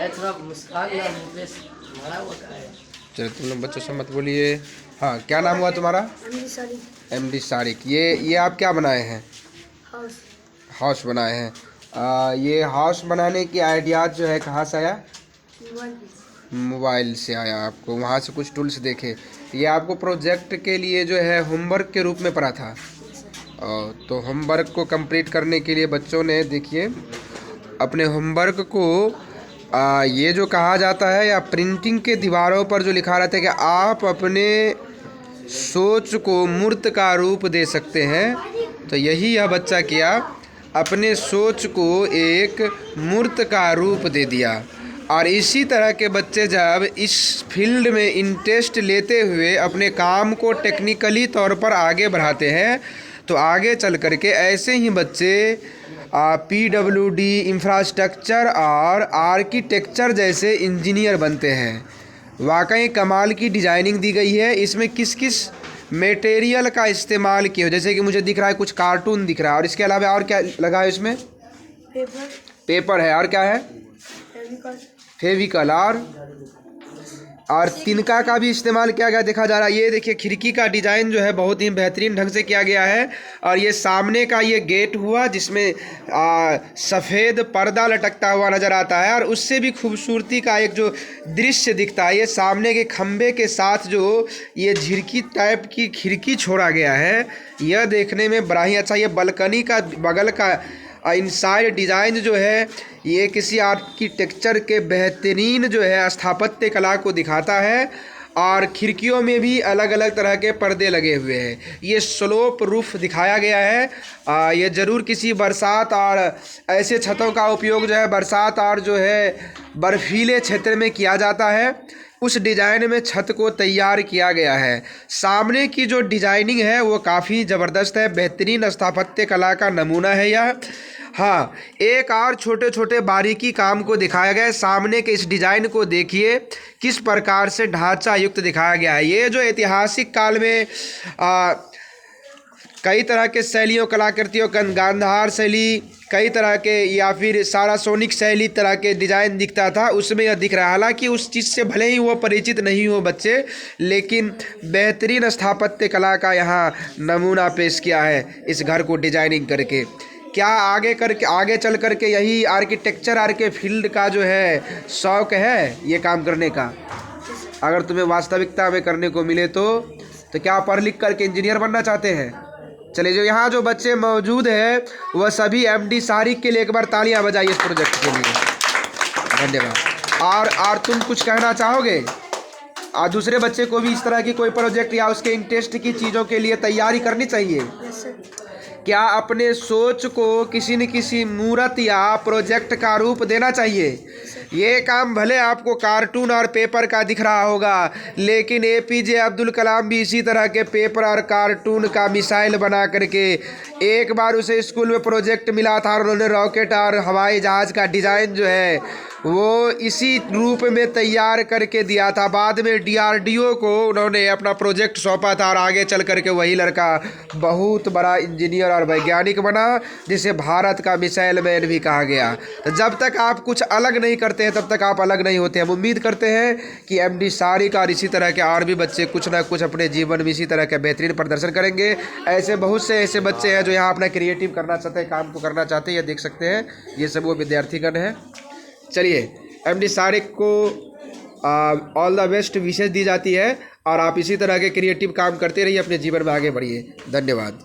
थोड़ा मुस्कान ना मुंह पे भरा हुआ का है। चलो तुम लोग बच्चों से मत बोलिए। हाँ, क्या नाम हुआ तुम्हारा? MD सारिक। ये आप क्या बनाए हैं? हाउस बनाए हैं। ये हाउस बनाने की आइडिया जो है कहाँ से आया? मोबाइल से आया आपको, वहाँ से कुछ टूल्स देखे। ये आपको प्रोजेक्ट के लिए जो है होमवर्क के रूप में पड़ा था। तो होमवर्क को कंप्लीट करने के लिए बच्चों ने देखिए अपने होमवर्क को ये जो कहा जाता है या प्रिंटिंग के दीवारों पर जो लिखा रहता है कि आप अपने सोच को मूर्त का रूप दे सकते हैं, तो यही यह बच्चा किया, अपने सोच को एक मूर्त का रूप दे दिया। और इसी तरह के बच्चे जब इस फील्ड में इंटरेस्ट लेते हुए अपने काम को टेक्निकली तौर पर आगे बढ़ाते हैं, तो आगे चल कर के ऐसे ही बच्चे PWD, इंफ्रास्ट्रक्चर और आर्किटेक्चर जैसे इंजीनियर बनते हैं। वाकई कमाल की डिज़ाइनिंग दी गई है। इसमें किस किस मटेरियल का इस्तेमाल किया, जैसे कि मुझे दिख रहा है कुछ कार्टून दिख रहा है, और इसके अलावा और क्या लगा है इसमें? पेपर है, और क्या है? फेविकल और तिनका का भी इस्तेमाल किया गया देखा जा रहा है। ये देखिए खिड़की का डिज़ाइन जो है बहुत ही बेहतरीन ढंग से किया गया है। और ये सामने का ये गेट हुआ जिसमें सफ़ेद पर्दा लटकता हुआ नज़र आता है, और उससे भी खूबसूरती का एक जो दृश्य दिखता है, ये सामने के खम्भे के साथ जो ये झिड़की टाइप की खिड़की छोड़ा गया है, यह देखने में बड़ा ही अच्छा। ये बालकनी का बगल का इनसाइड डिज़ाइन जो है ये किसी आर्किटेक्चर के बेहतरीन जो है स्थापत्य कला को दिखाता है। और खिड़कियों में भी अलग अलग तरह के पर्दे लगे हुए हैं। ये स्लोप रूफ दिखाया गया है। ये ज़रूर किसी बरसात और ऐसे छतों का उपयोग जो है बरसात और जो है बर्फीले क्षेत्र में किया जाता है, उस डिज़ाइन में छत को तैयार किया गया है। सामने की जो डिज़ाइनिंग है वो काफ़ी ज़बरदस्त है, बेहतरीन स्थापत्य कला का नमूना है यह। हाँ, एक और छोटे छोटे बारीकी काम को दिखाया गया है। सामने के इस डिज़ाइन को देखिए किस प्रकार से ढांचा युक्त दिखाया गया है। ये जो ऐतिहासिक काल में कई तरह के शैलियों कलाकृतियों गांधार शैली, कई तरह के या फिर सारासोनिक शैली तरह के डिज़ाइन दिखता था, उसमें यह दिख रहा है। हालांकि उस चीज़ से भले ही वो परिचित नहीं हो बच्चे, लेकिन बेहतरीन स्थापत्य कला का यहाँ नमूना पेश किया है इस घर को डिजाइनिंग करके। क्या आगे चल करके यही आर्किटेक्चर के फील्ड का जो है शौक़ है ये काम करने का? अगर तुम्हें वास्तविकता में करने को मिले तो क्या पढ़ लिख करके इंजीनियर बनना चाहते हैं? चलिए, जो यहाँ जो बच्चे मौजूद हैं वह सभी MD सारिक के लिए एक बार तालियां बजाइए इस प्रोजेक्ट के लिए। धन्यवाद। और तुम कुछ कहना चाहोगे? और दूसरे बच्चे को भी इस तरह की कोई प्रोजेक्ट या उसके इंटरेस्ट की चीज़ों के लिए तैयारी करनी चाहिए। क्या अपने सोच को किसी न किसी मूर्त या प्रोजेक्ट का रूप देना चाहिए? ये काम भले आपको कार्टून और पेपर का दिख रहा होगा, लेकिन APJ अब्दुल कलाम भी इसी तरह के पेपर और कार्टून का मिसाइल बना करके, एक बार उसे स्कूल में प्रोजेक्ट मिला था और उन्होंने रॉकेट और हवाई जहाज़ का डिज़ाइन जो है वो इसी रूप में तैयार करके दिया था। बाद में DRDO को उन्होंने अपना प्रोजेक्ट सौंपा था और आगे चल करके वही लड़का बहुत बड़ा इंजीनियर और वैज्ञानिक बना, जिसे भारत का मिसाइल मैन भी कहा गया। तो जब तक आप कुछ अलग नहीं करते हैं तब तक आप अलग नहीं होते। हम उम्मीद करते हैं कि MD सारिक और इसी तरह के और भी बच्चे कुछ ना कुछ अपने जीवन में इसी तरह के बेहतरीन प्रदर्शन करेंगे। ऐसे बहुत से ऐसे बच्चे हैं जो यहाँ अपना क्रिएटिव करना चाहते हैं, काम को करना चाहते हैं। ये देख सकते हैं, ये सब वो विद्यार्थीगण हैं। चलिए, MD सारिक को ऑल द बेस्ट विशेष दी जाती है, और आप इसी तरह के क्रिएटिव काम करते रहिए, अपने जीवन में आगे बढ़िए। धन्यवाद।